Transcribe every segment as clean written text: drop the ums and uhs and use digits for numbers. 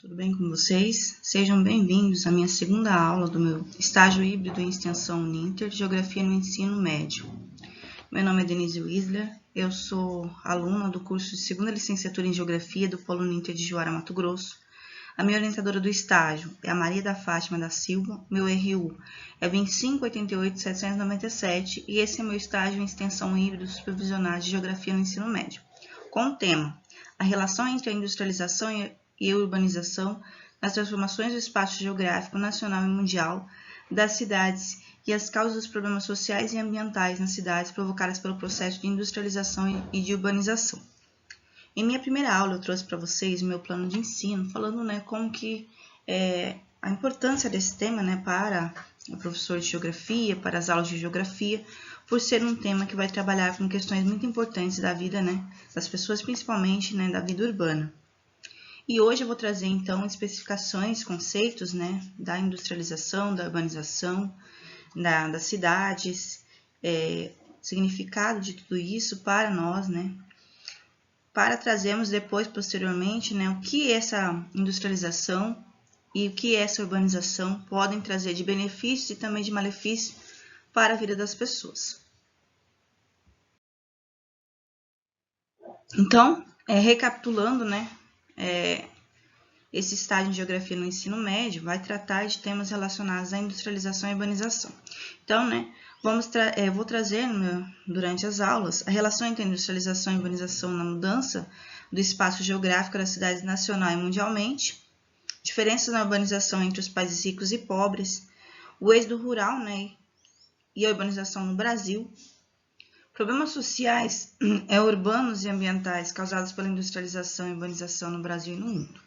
tudo bem com vocês? Sejam bem-vindos à minha segunda aula do meu estágio híbrido em extensão Uninter, Geografia no Ensino Médio. Meu nome é Denise Wisler, eu sou aluna do curso de segunda licenciatura em Geografia do Polo Uninter de Juara, Mato Grosso. A minha orientadora do estágio é a Maria da Fátima da Silva, meu RU é 2588797 e esse é meu estágio em extensão híbrido supervisionado de Geografia no Ensino Médio, com o tema a relação entre a industrialização e a urbanização nas transformações do espaço geográfico nacional e mundial das cidades e as causas dos problemas sociais e ambientais nas cidades provocadas pelo processo de industrialização e de urbanização. Em minha primeira aula eu trouxe para vocês o meu plano de ensino, falando como que a importância desse tema para o professor de geografia, para as aulas de geografia, por ser um tema que vai trabalhar com questões muito importantes da vida das pessoas, principalmente da vida urbana. E hoje eu vou trazer então especificações, conceitos da industrialização, da urbanização, das cidades, significado de tudo isso para nós, para trazermos depois, posteriormente, o que essa industrialização e o que essa urbanização podem trazer de benefícios e também de malefícios para a vida das pessoas. Então, recapitulando, esse estágio de Geografia no Ensino Médio vai tratar de temas relacionados à industrialização e urbanização. Então, vou trazer durante as aulas a relação entre a industrialização e a urbanização na mudança do espaço geográfico das cidades nacional e mundialmente, diferenças na urbanização entre os países ricos e pobres, o êxodo rural e a urbanização no Brasil, problemas sociais urbanos e ambientais causados pela industrialização e urbanização no Brasil e no mundo.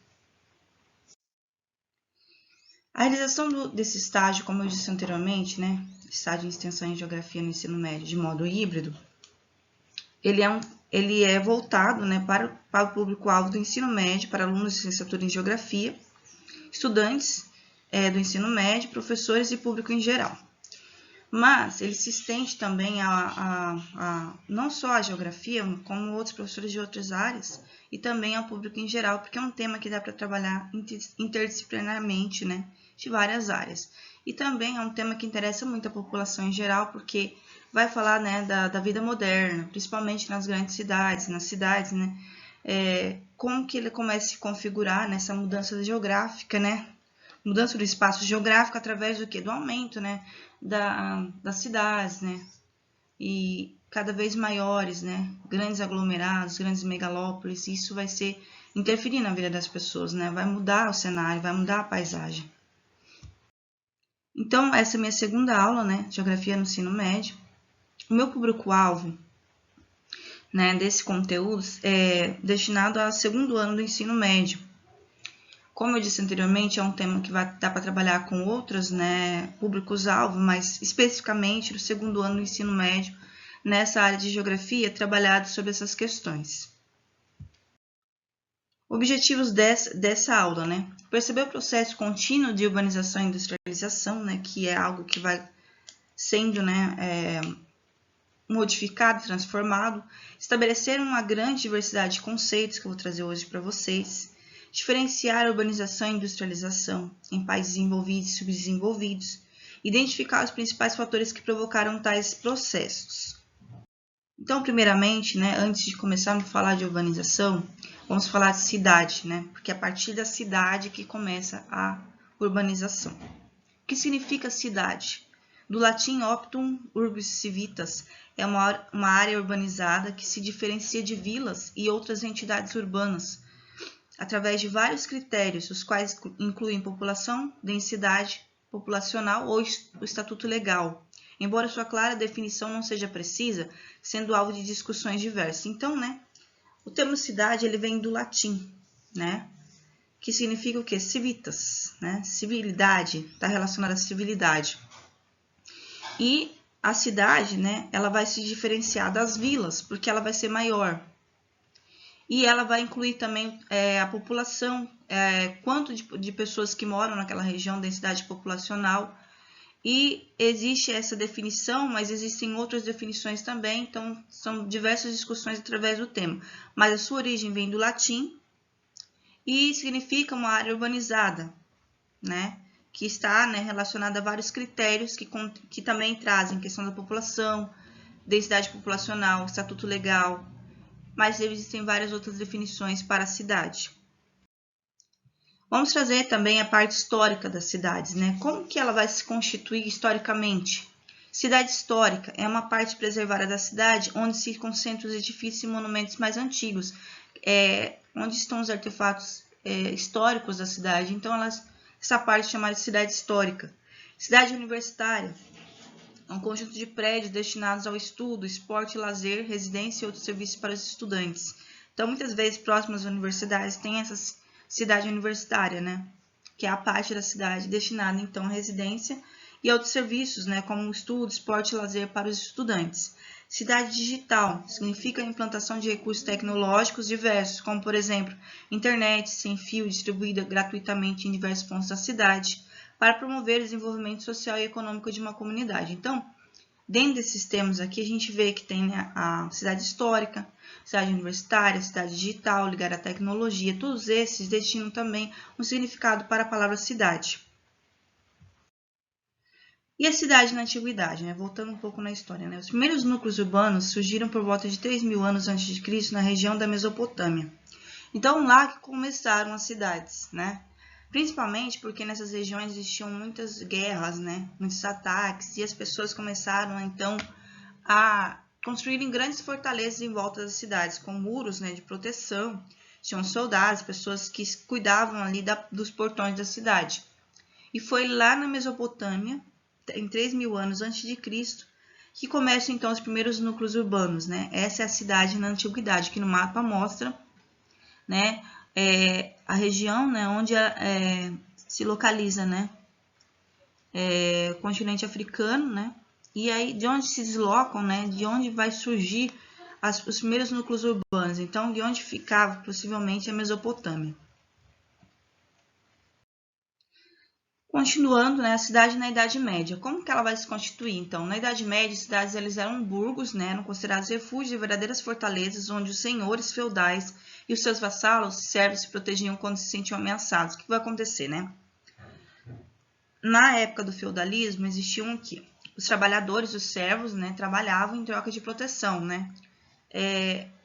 A realização desse estágio, como eu disse anteriormente, estágio de extensão em Geografia no Ensino Médio de modo híbrido, ele é voltado para o público-alvo do ensino médio, para alunos de licenciatura em Geografia, estudantes do ensino médio, professores e público em geral. Mas ele se estende também não só à geografia, como outros professores de outras áreas, e também ao público em geral, porque é um tema que dá para trabalhar interdisciplinarmente, de várias áreas. E também é um tema que interessa muito a população em geral, porque vai falar da vida moderna, principalmente nas grandes cidades, como que ele começa a se configurar nessa mudança geográfica, mudança do espaço geográfico através do quê? Do aumento, das cidades, e cada vez maiores, grandes aglomerados, grandes megalópolis, isso vai interferir na vida das pessoas, vai mudar o cenário, vai mudar a paisagem. Então, essa é a minha segunda aula, Geografia no Ensino Médio. O meu público-alvo, desse conteúdo é destinado ao segundo ano do ensino médio. Como eu disse anteriormente, é um tema que dá para trabalhar com outros públicos-alvo, mas especificamente no segundo ano do ensino médio, nessa área de geografia, trabalhado sobre essas questões. Objetivos dessa aula, perceber o processo contínuo de urbanização e industrialização, que é algo que vai sendo modificado, transformado, estabelecer uma grande diversidade de conceitos que eu vou trazer hoje para vocês, diferenciar a urbanização e industrialização em países desenvolvidos e subdesenvolvidos, identificar os principais fatores que provocaram tais processos. Então, primeiramente, antes de começarmos a falar de urbanização, vamos falar de cidade, porque é a partir da cidade que começa a urbanização. O que significa cidade? Do latim optum urbis civitas, é uma área urbanizada que se diferencia de vilas e outras entidades urbanas, através de vários critérios, os quais incluem população, densidade populacional ou o estatuto legal, embora sua clara definição não seja precisa, sendo alvo de discussões diversas. Então, o termo cidade ele vem do latim, que significa o quê? Civitas, civilidade, está relacionada à civilidade. E a cidade, ela vai se diferenciar das vilas, porque ela vai ser maior. E ela vai incluir também a população, quanto de pessoas que moram naquela região, densidade populacional. E existe essa definição, mas existem outras definições também, então são diversas discussões através do tema. Mas a sua origem vem do latim e significa uma área urbanizada, né? Que está, né, relacionada a vários critérios que também trazem questão da população, densidade populacional, estatuto legal, mas existem várias outras definições para a cidade. Vamos trazer também a parte histórica das cidades, né? Como que ela vai se constituir historicamente? Cidade histórica é uma parte preservada da cidade onde se concentram os edifícios e monumentos mais antigos, onde estão os artefatos históricos da cidade. Então, essa parte é chamada de cidade histórica. Cidade universitária é um conjunto de prédios destinados ao estudo, esporte, lazer, residência e outros serviços para os estudantes. Então, muitas vezes, próximas às universidades, tem essa cidade universitária, né? Que é a parte da cidade destinada, então, à residência e a outros serviços, né? Como estudo, esporte e lazer para os estudantes. Cidade digital significa a implantação de recursos tecnológicos diversos, como, por exemplo, internet sem fio distribuída gratuitamente em diversos pontos da cidade, para promover o desenvolvimento social e econômico de uma comunidade. Então, dentro desses termos aqui, a gente vê que tem, né, a cidade histórica, cidade universitária, cidade digital, ligada à tecnologia. Todos esses destinam também um significado para a palavra cidade. E a cidade na antiguidade, né? Voltando um pouco na história, né? Os primeiros núcleos urbanos surgiram por volta de 3.000 anos antes de Cristo na região da Mesopotâmia. Então, lá que começaram as cidades, né? Principalmente porque nessas regiões existiam muitas guerras, né? Muitos ataques, e as pessoas começaram, então, a construírem grandes fortalezas em volta das cidades, com muros, né, de proteção. Tinham soldados, pessoas que cuidavam ali dos portões da cidade. E foi lá na Mesopotâmia, em 3.000 anos antes de Cristo, que começam, então, os primeiros núcleos urbanos, né? Essa é a cidade na antiguidade, que no mapa mostra, né, a região, né, onde se localiza, né, o continente africano, né, e aí de onde se deslocam, né, de onde vai surgir os primeiros núcleos urbanos. Então, de onde ficava possivelmente a Mesopotâmia. Continuando, né, a cidade na Idade Média. Como que ela vai se constituir? Então, na Idade Média, as cidades eles eram burgos, né, eram considerados refúgios e verdadeiras fortalezas, onde os senhores feudais e os seus vassalos, servos, se protegiam quando se sentiam ameaçados. O que vai acontecer, né? Na época do feudalismo, existiam o quê? Os trabalhadores, os servos, né, trabalhavam em troca de proteção, né?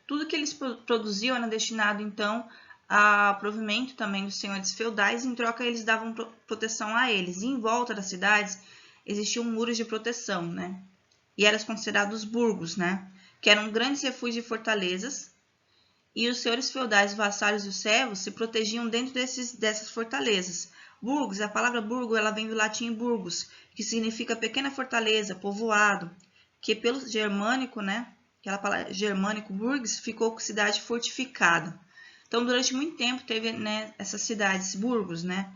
Tudo que eles produziam era destinado, então, ao provimento também dos senhores feudais, em troca eles davam proteção a eles. E em volta das cidades existiam muros de proteção, né? E eram considerados burgos, né? Que eram grandes refúgios e fortalezas, e os senhores feudais, vassalos e os servos se protegiam dentro dessas fortalezas. Burgos, a palavra burgo, ela vem do latim burgus, que significa pequena fortaleza, povoado, que pelo germânico, né? Aquela palavra germânico burgs ficou com cidade fortificada. Então, durante muito tempo teve, né, essas cidades, burgos, né?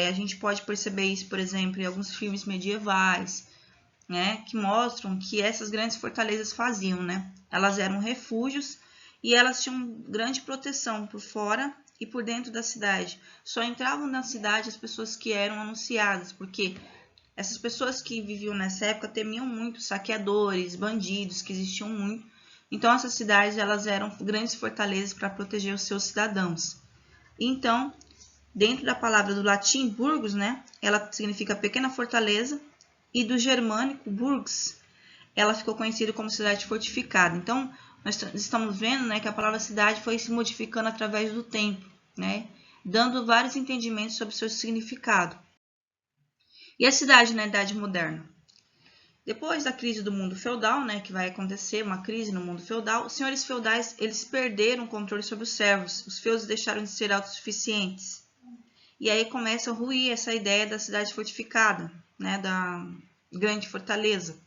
A gente pode perceber isso, por exemplo, em alguns filmes medievais, né, que mostram que essas grandes fortalezas faziam, né? Elas eram refúgios e elas tinham grande proteção por fora e por dentro da cidade. Só entravam na cidade as pessoas que eram anunciadas, porque essas pessoas que viviam nessa época temiam muito saqueadores, bandidos, que existiam muito. Então, essas cidades elas eram grandes fortalezas para proteger os seus cidadãos. Então, dentro da palavra do latim burgos, né, ela significa pequena fortaleza, e do germânico burgs, ela ficou conhecida como cidade fortificada. Então, nós estamos vendo, né, que a palavra cidade foi se modificando através do tempo, né, dando vários entendimentos sobre seu significado. E a cidade na Idade Moderna? Depois da crise do mundo feudal, né, que vai acontecer uma crise no mundo feudal, os senhores feudais eles perderam o controle sobre os servos, os feudos deixaram de ser autossuficientes. E aí começa a ruir essa ideia da cidade fortificada, né, da grande fortaleza.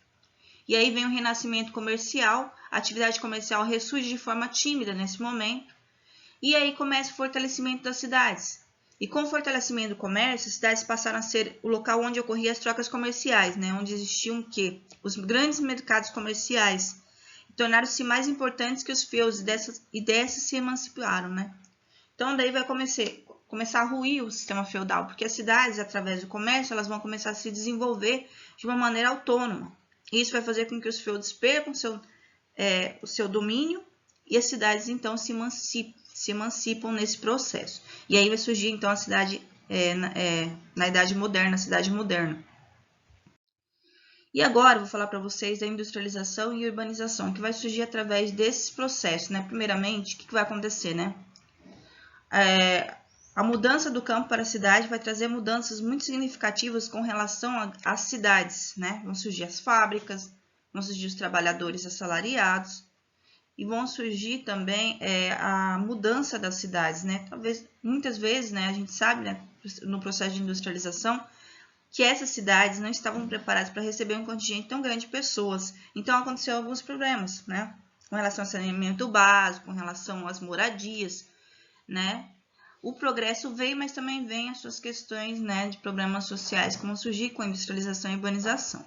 E aí vem o renascimento comercial, a atividade comercial ressurge de forma tímida nesse momento, e aí começa o fortalecimento das cidades. E com o fortalecimento do comércio, as cidades passaram a ser o local onde ocorriam as trocas comerciais, né, onde existiam o quê? Os grandes mercados comerciais, tornaram-se mais importantes que os feudos, e dessas se emanciparam, né? Então, daí vai começar a ruir o sistema feudal, porque as cidades, através do comércio, elas vão começar a se desenvolver de uma maneira autônoma. E isso vai fazer com que os feudos percam o seu domínio e as cidades, então, se se emancipam nesse processo. E aí vai surgir, então, a cidade na Idade Moderna, a cidade moderna. E agora eu vou falar para vocês da industrialização e urbanização, que vai surgir através desses processos, né? Primeiramente, o que vai acontecer, né? A mudança do campo para a cidade vai trazer mudanças muito significativas com relação às cidades, né? Vão surgir as fábricas, vão surgir os trabalhadores assalariados e vão surgir também a mudança das cidades, né? Talvez, muitas vezes, né, a gente sabe, né, no processo de industrialização, que essas cidades não estavam preparadas para receber um contingente tão grande de pessoas. Então, aconteceu alguns problemas, né? Com relação ao saneamento básico, com relação às moradias, né? O progresso veio, mas também vem as suas questões, né, de problemas sociais que vão surgir com a industrialização e urbanização.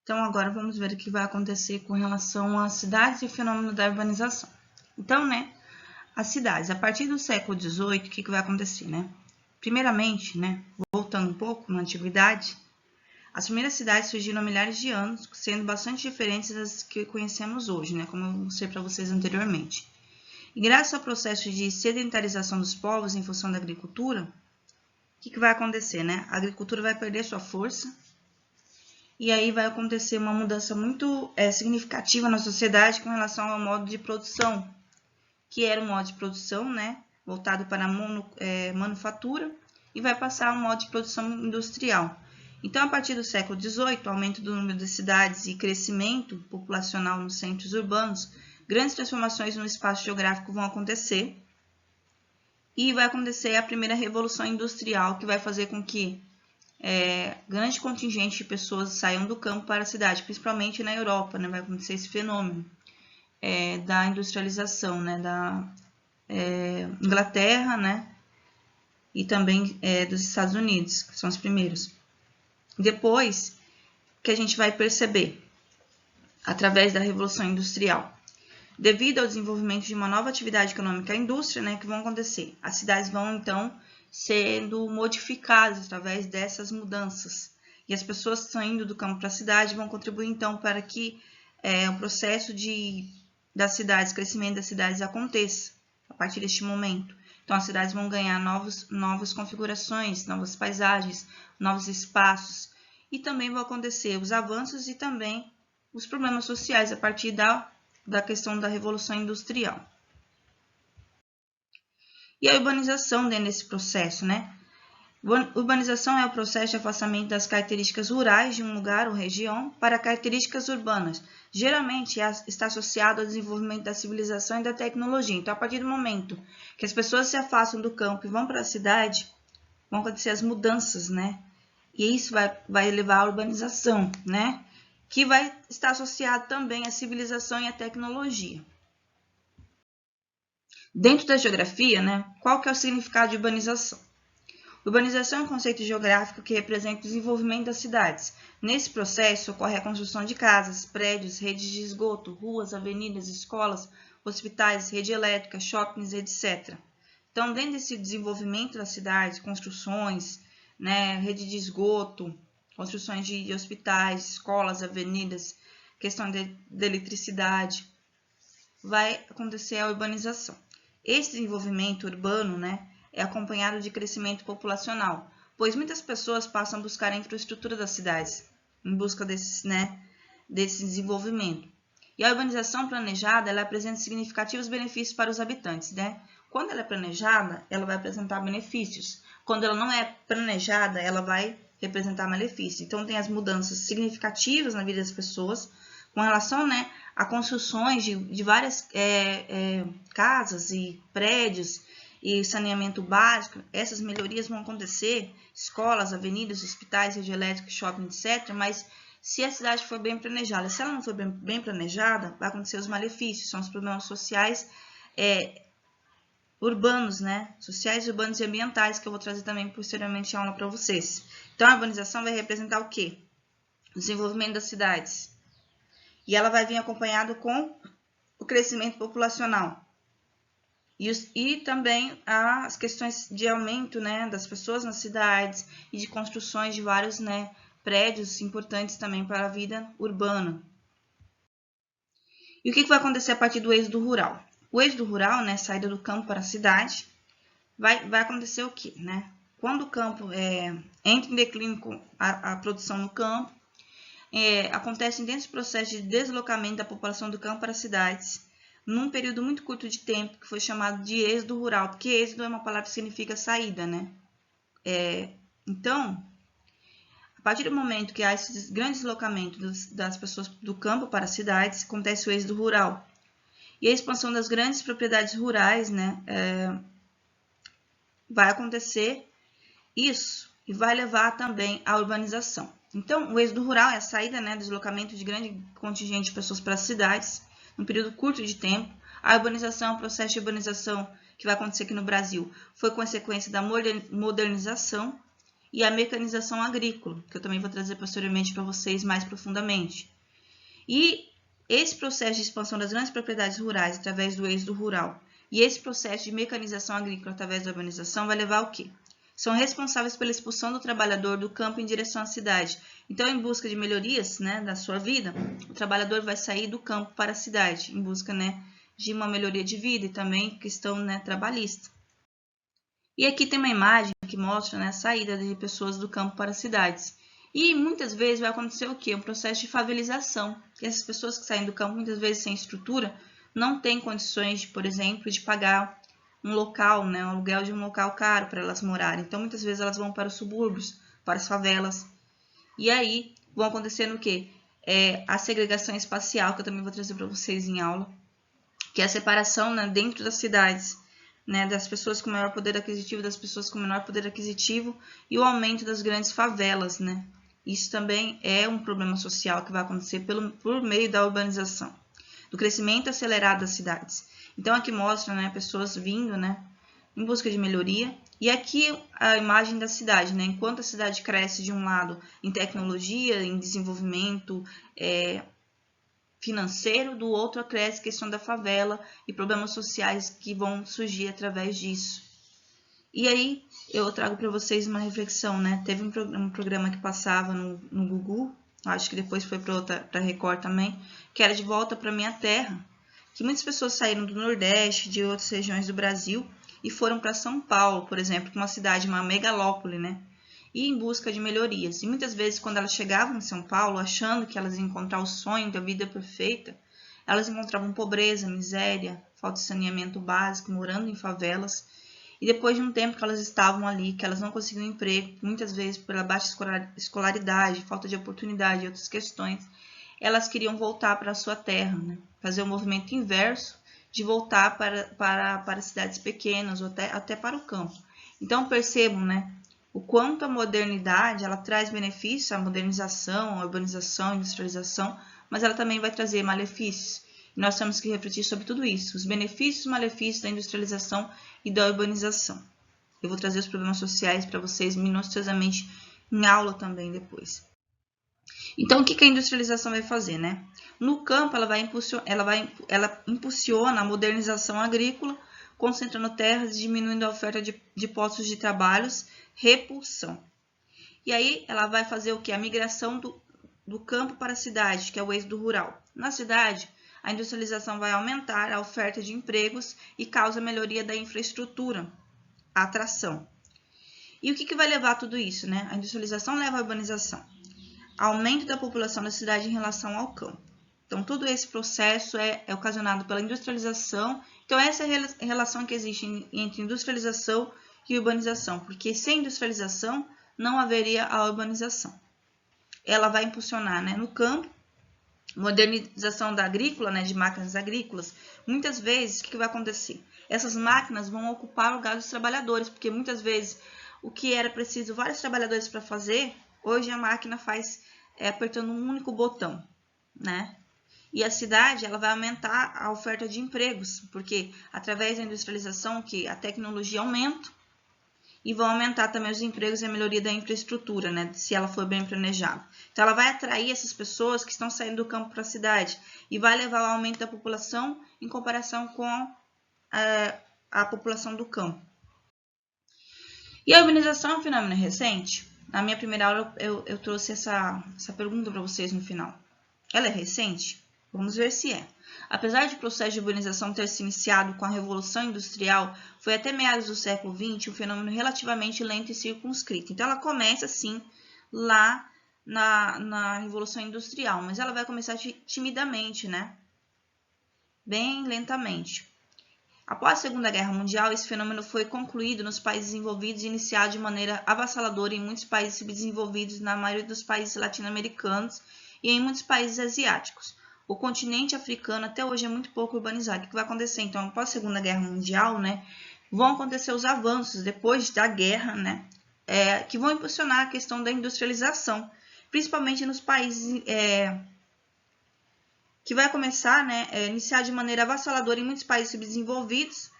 Então, agora vamos ver o que vai acontecer com relação às cidades e o fenômeno da urbanização. Então, né, as cidades, a partir do século XVIII, o que vai acontecer, né? Primeiramente, né, voltando um pouco na antiguidade, as primeiras cidades surgiram há milhares de anos, sendo bastante diferentes das que conhecemos hoje, né, como eu mostrei para vocês anteriormente. E graças ao processo de sedentarização dos povos em função da agricultura, o que vai acontecer, né? A agricultura vai perder sua força e aí vai acontecer uma mudança muito significativa na sociedade com relação ao modo de produção, que era um modo de produção, né, voltado para a manufatura, e vai passar a um modo de produção industrial. Então, a partir do século XVIII, o aumento do número de cidades e crescimento populacional nos centros urbanos, grandes transformações no espaço geográfico vão acontecer, e vai acontecer a primeira revolução industrial, que vai fazer com que grande contingente de pessoas saiam do campo para a cidade, principalmente na Europa, né, vai acontecer esse fenômeno da industrialização, né, da Inglaterra, né, e também dos Estados Unidos, que são os primeiros. Depois, que a gente vai perceber, através da Revolução Industrial, devido ao desenvolvimento de uma nova atividade econômica, a indústria, né, que vão acontecer. As cidades vão, então, sendo modificadas através dessas mudanças. E as pessoas que estão indo do campo para a cidade vão contribuir, então, para que o processo das cidades, crescimento das cidades aconteça a partir deste momento. Então, as cidades vão ganhar novas configurações, novas paisagens, novos espaços. E também vão acontecer os avanços e também os problemas sociais a partir da questão da Revolução Industrial. E a urbanização dentro desse processo, né? Urbanização é o processo de afastamento das características rurais de um lugar ou região para características urbanas. Geralmente está associado ao desenvolvimento da civilização e da tecnologia. Então, a partir do momento que as pessoas se afastam do campo e vão para a cidade, vão acontecer as mudanças, né? E isso vai levar à urbanização, né? Que vai estar associado também à civilização e à tecnologia. Dentro da geografia, né? Qual que é o significado de urbanização? Urbanização é um conceito geográfico que representa o desenvolvimento das cidades. Nesse processo, ocorre a construção de casas, prédios, redes de esgoto, ruas, avenidas, escolas, hospitais, rede elétrica, shoppings, etc. Então, dentro desse desenvolvimento da cidade, construções, né, rede de esgoto, construções de hospitais, escolas, avenidas, questão de eletricidade, vai acontecer a urbanização. Esse desenvolvimento urbano, né, é acompanhado de crescimento populacional, pois muitas pessoas passam a buscar a infraestrutura das cidades, em busca desse desenvolvimento. E a urbanização planejada, ela apresenta significativos benefícios para os habitantes, né? Quando ela é planejada, ela vai apresentar benefícios. Quando ela não é planejada, ela vai representar malefícios. Então, tem as mudanças significativas na vida das pessoas, com relação, né, a construções de várias casas e prédios, e saneamento básico. Essas melhorias vão acontecer, escolas, avenidas, hospitais, rede elétrica, shopping, etc. Mas se a cidade for bem planejada, se ela não for bem planejada, vai acontecer os malefícios, são os problemas sociais urbanos, né? Sociais, urbanos e ambientais, que eu vou trazer também posteriormente em aula para vocês. Então, a urbanização vai representar o quê? O desenvolvimento das cidades. E ela vai vir acompanhado com o crescimento populacional. E também as questões de aumento, né, das pessoas nas cidades e de construções de vários, né, prédios importantes também para a vida urbana. E o que vai acontecer a partir do êxodo rural? o êxodo rural, né, saída do campo para a cidade, vai acontecer o quê, né? Quando o campo entra em declínio com a produção no campo, acontece um intenso processo de deslocamento da população do campo para as cidades, num período muito curto de tempo, que foi chamado de êxodo rural, porque êxodo é uma palavra que significa saída, né? Então, a partir do momento que há esse grande deslocamento das pessoas do campo para as cidades, acontece o êxodo rural. E a expansão das grandes propriedades rurais, né, vai acontecer isso e vai levar também à urbanização. Então, o êxodo rural é a saída, né, deslocamento de grande contingente de pessoas para as cidades, num período curto de tempo. A urbanização, o processo de urbanização que vai acontecer aqui no Brasil, foi consequência da modernização e a mecanização agrícola, que eu também vou trazer posteriormente para vocês mais profundamente. E esse processo de expansão das grandes propriedades rurais através do êxodo rural e esse processo de mecanização agrícola através da urbanização vai levar ao quê? São responsáveis pela expulsão do trabalhador do campo em direção à cidade. Então, em busca de melhorias, né, da sua vida, o trabalhador vai sair do campo para a cidade, em busca, né, de uma melhoria de vida e também questão, né, trabalhista. E aqui tem uma imagem que mostra, né, a saída de pessoas do campo para as cidades. E muitas vezes vai acontecer o quê? Um processo de favelização. E essas pessoas que saem do campo, muitas vezes sem estrutura, não têm condições, de, por exemplo, de pagar um local, né, um aluguel de um local caro para elas morarem. Então, muitas vezes elas vão para os subúrbios, para as favelas. E aí vão acontecendo o quê? A segregação espacial, que eu também vou trazer para vocês em aula, que é a separação, né, dentro das cidades, né, das pessoas com maior poder aquisitivo, das pessoas com menor poder aquisitivo, e o aumento das grandes favelas, né? Isso também é um problema social que vai acontecer por meio da urbanização, do crescimento acelerado das cidades. Então, aqui mostra, né, pessoas vindo, né, em busca de melhoria. E aqui a imagem da cidade, né? Enquanto a cidade cresce de um lado em tecnologia, em desenvolvimento financeiro, do outro cresce a questão da favela e problemas sociais que vão surgir através disso. E aí eu trago para vocês uma reflexão, né? Teve um programa que passava no Gugu, acho que depois foi para Record também, que era De Volta para Minha Terra, que muitas pessoas saíram do Nordeste, de outras regiões do Brasil e foram para São Paulo, por exemplo, uma cidade, uma megalópole, né? E em busca de melhorias. E muitas vezes, quando elas chegavam em São Paulo, achando que elas iam encontrar o sonho da vida perfeita, elas encontravam pobreza, miséria, falta de saneamento básico, morando em favelas. E depois de um tempo que elas estavam ali, que elas não conseguiam emprego, muitas vezes pela baixa escolaridade, falta de oportunidade e outras questões, elas queriam voltar para a sua terra, né? Fazer o movimento inverso de voltar para cidades pequenas ou até para o campo. Então percebam, né, o quanto a modernidade ela traz benefícios, a modernização, a urbanização, a industrialização, mas ela também vai trazer malefícios. E nós temos que refletir sobre tudo isso, os benefícios e malefícios da industrialização e da urbanização. Eu vou trazer os problemas sociais para vocês minuciosamente em aula também depois. Então, o que a industrialização vai fazer, né? No campo, ela impulsiona a modernização agrícola, concentrando terras e diminuindo a oferta de postos de trabalhos, repulsão. E aí, ela vai fazer o quê? A migração do campo para a cidade, que é o êxodo rural. Na cidade, a industrialização vai aumentar a oferta de empregos e causa melhoria da infraestrutura, a atração. E o que vai levar a tudo isso, né? A industrialização leva à urbanização. Aumento da população da cidade em relação ao campo. Então, todo esse processo é ocasionado pela industrialização. Então, essa é a relação que existe entre industrialização e urbanização, porque sem industrialização não haveria a urbanização. Ela vai impulsionar, né, no campo, modernização da agrícola, né, de máquinas agrícolas. Muitas vezes, o que vai acontecer? Essas máquinas vão ocupar o lugar dos trabalhadores, porque muitas vezes o que era preciso vários trabalhadores para fazer, hoje a máquina faz apertando um único botão, né? E a cidade ela vai aumentar a oferta de empregos, porque através da industrialização que a tecnologia aumenta e vão aumentar também os empregos e a melhoria da infraestrutura, né? Se ela for bem planejada. Então ela vai atrair essas pessoas que estão saindo do campo para a cidade e vai levar ao aumento da população em comparação com a população do campo. E a urbanização é um fenômeno recente? Na minha primeira aula eu trouxe essa pergunta para vocês no final. Ela é recente? Vamos ver se é. Apesar de o processo de urbanização ter se iniciado com a Revolução Industrial, foi até meados do século XX um fenômeno relativamente lento e circunscrito. Então, ela começa, sim, lá na Revolução Industrial, mas ela vai começar timidamente, né? Bem lentamente. Após a Segunda Guerra Mundial, esse fenômeno foi concluído nos países envolvidos e iniciado de maneira avassaladora em muitos países subdesenvolvidos, na maioria dos países latino-americanos e em muitos países asiáticos. O continente africano até hoje é muito pouco urbanizado. O que vai acontecer? Então, após a Segunda Guerra Mundial, né, vão acontecer os avanços depois da guerra, né, que vão impulsionar a questão da industrialização, principalmente nos países que vai começar, né, iniciar de maneira avassaladora em muitos países subdesenvolvidos,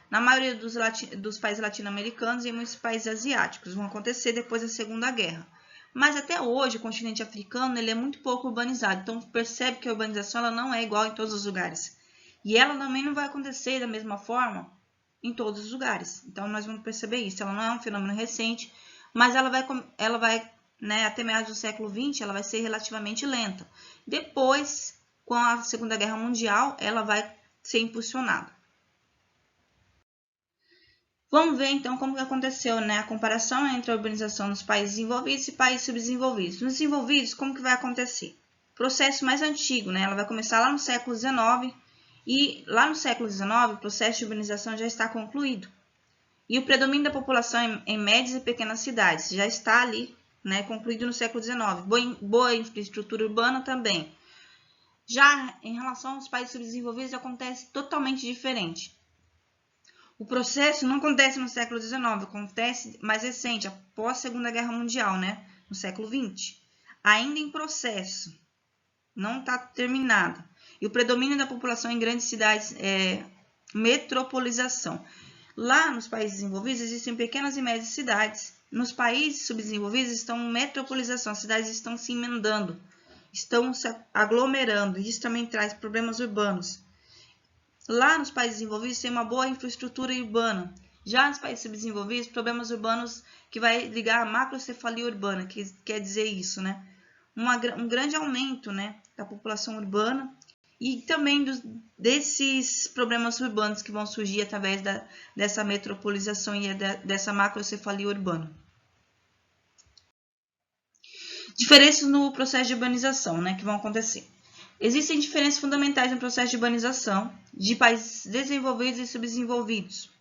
na maioria dos países latino-americanos e em muitos países asiáticos. Vão acontecer depois da Segunda Guerra. Mas até hoje o continente africano ele é muito pouco urbanizado, então percebe que a urbanização ela não é igual em todos os lugares. E ela também não vai acontecer da mesma forma em todos os lugares. Então nós vamos perceber isso. Ela não é um fenômeno recente, mas ela vai né, até meados do século XX, ela vai ser relativamente lenta. Depois, com a Segunda Guerra Mundial, ela vai ser impulsionada. Vamos ver então como que aconteceu, né, a comparação entre a urbanização nos países desenvolvidos e países subdesenvolvidos. Nos desenvolvidos, como que vai acontecer? Processo mais antigo, né? Ela vai começar lá no século XIX e lá no século XIX o processo de urbanização já está concluído. E o predomínio da população em médias e pequenas cidades já está ali, né, concluído no século XIX. Boa infraestrutura urbana também. Já em relação aos países subdesenvolvidos acontece totalmente diferente. O processo não acontece no século XIX, acontece mais recente, após a Segunda Guerra Mundial, né? No século XX. Ainda em processo, não está terminado. E o predomínio da população em grandes cidades é metropolização. Lá nos países desenvolvidos existem pequenas e médias cidades. Nos países subdesenvolvidos estão metropolização, as cidades estão se emendando, estão se aglomerando. Isso também traz problemas urbanos. Lá nos países desenvolvidos tem uma boa infraestrutura urbana. Já nos países subdesenvolvidos, problemas urbanos que vai ligar a macrocefalia urbana, que quer dizer isso, né? Um grande aumento, né, da população urbana e também desses problemas urbanos que vão surgir através dessa metropolização e dessa macrocefalia urbana. Diferenças no processo de urbanização, né, que vão acontecer. Existem diferenças fundamentais no processo de urbanização de países desenvolvidos e subdesenvolvidos.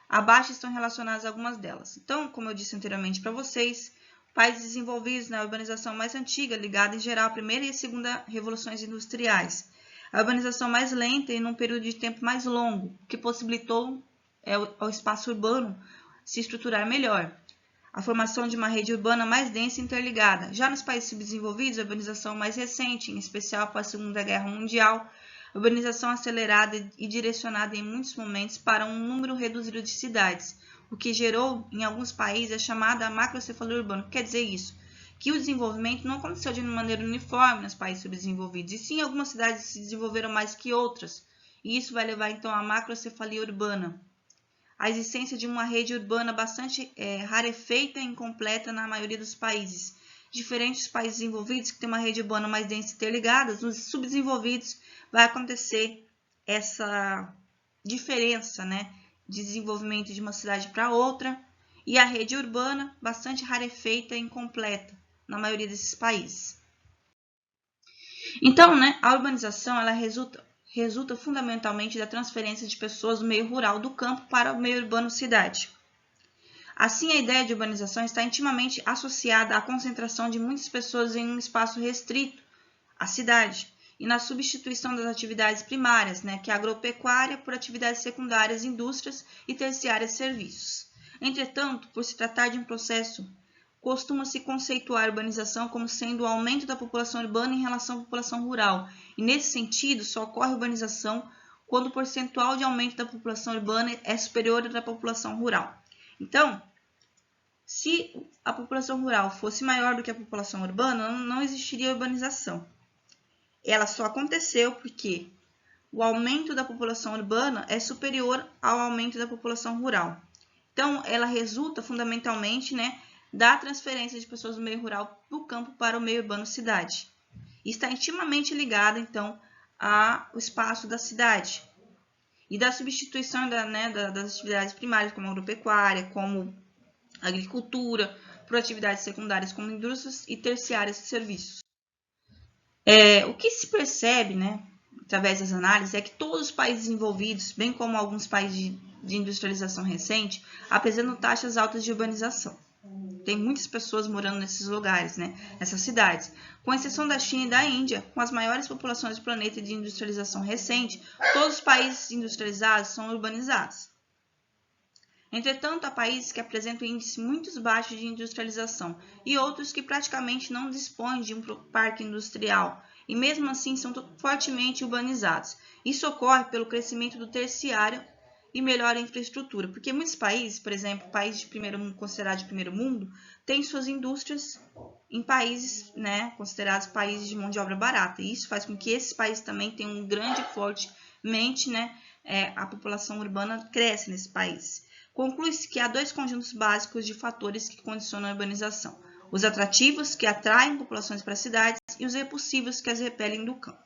Abaixo estão relacionadas algumas delas. Então, como eu disse anteriormente para vocês, países desenvolvidos na urbanização mais antiga, ligada em geral à primeira e à segunda revoluções industriais. A urbanização mais lenta e num período de tempo mais longo, que possibilitou ao espaço urbano se estruturar melhor. A formação de uma rede urbana mais densa e interligada. Já nos países subdesenvolvidos, a urbanização mais recente, em especial após a Segunda Guerra Mundial, a urbanização acelerada e direcionada em muitos momentos para um número reduzido de cidades, o que gerou, em alguns países, a chamada macrocefalia urbana. O que quer dizer isso? Que o desenvolvimento não aconteceu de maneira uniforme nos países subdesenvolvidos, e sim algumas cidades se desenvolveram mais que outras, e isso vai levar então à macrocefalia urbana. A existência de uma rede urbana bastante rarefeita e incompleta na maioria dos países. Diferente dos países desenvolvidos, que tem uma rede urbana mais densa e interligada, nos subdesenvolvidos vai acontecer essa diferença, né, de desenvolvimento de uma cidade para outra, e a rede urbana bastante rarefeita e incompleta na maioria desses países. Então, né, a urbanização ela resulta fundamentalmente da transferência de pessoas do meio rural do campo para o meio urbano cidade. Assim, a ideia de urbanização está intimamente associada à concentração de muitas pessoas em um espaço restrito, a cidade, e na substituição das atividades primárias, né, que é a agropecuária, por atividades secundárias, indústrias e terciárias serviços. Entretanto, por se tratar de um processo, costuma-se conceituar a urbanização como sendo o aumento da população urbana em relação à população rural, e nesse sentido só ocorre urbanização quando o percentual de aumento da população urbana é superior ao da população rural. Então, se a população rural fosse maior do que a população urbana, não existiria urbanização. Ela só aconteceu porque o aumento da população urbana é superior ao aumento da população rural. Então, ela resulta fundamentalmente, né, da transferência de pessoas do meio rural do campo para o meio urbano cidade. e está intimamente ligada, então, ao espaço da cidade e da substituição das atividades primárias, como agropecuária, como agricultura, por atividades secundárias, como indústrias e terciárias de serviços. O que se percebe, através das análises, é que todos os países envolvidos, bem como alguns países de industrialização recente, apresentam taxas altas de urbanização. Tem muitas pessoas morando nesses lugares, nessas cidades. Com exceção da China e da Índia, com as maiores populações do planeta de industrialização recente, todos os países industrializados são urbanizados. Entretanto, há países que apresentam índices muito baixos de industrialização e outros que praticamente não dispõem de um parque industrial e mesmo assim são fortemente urbanizados. Isso ocorre pelo crescimento do terciário e melhor infraestrutura, porque muitos países, por exemplo, países de primeiro mundo, considerados de primeiro mundo, têm suas indústrias em países, considerados países de mão de obra barata. E isso faz com que esses países também tenham fortemente, a população urbana cresce nesse país. Conclui-se que há dois conjuntos básicos de fatores que condicionam a urbanização: os atrativos, que atraem populações para as cidades, e os repulsivos, que as repelem do campo.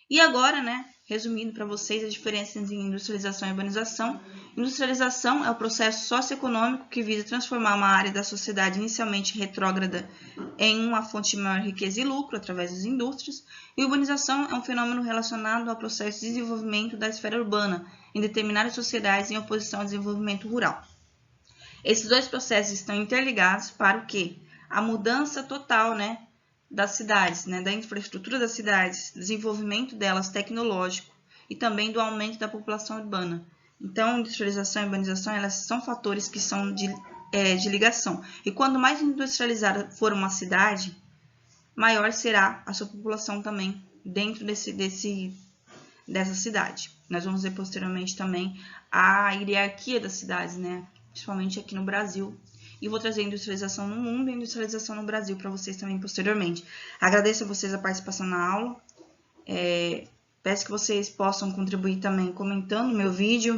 E agora, resumindo para vocês a diferença entre industrialização e urbanização. Industrialização é o processo socioeconômico que visa transformar uma área da sociedade inicialmente retrógrada em uma fonte de maior riqueza e lucro através das indústrias. E urbanização é um fenômeno relacionado ao processo de desenvolvimento da esfera urbana em determinadas sociedades em oposição ao desenvolvimento rural. Esses dois processos estão interligados para o quê? A mudança total, das cidades, da infraestrutura das cidades, desenvolvimento delas tecnológico e também do aumento da população urbana. Então, industrialização e urbanização, elas são fatores que são de ligação. E quanto mais industrializada for uma cidade, maior será a sua população também dentro dessa cidade. Nós vamos ver posteriormente também a hierarquia das cidades, principalmente aqui no Brasil. E vou trazer a industrialização no mundo e a industrialização no Brasil para vocês também posteriormente. Agradeço a vocês a participação na aula. Peço que vocês possam contribuir também comentando o meu vídeo,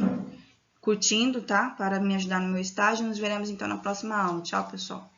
curtindo, tá? Para me ajudar no meu estágio. Nos veremos então na próxima aula. Tchau, pessoal.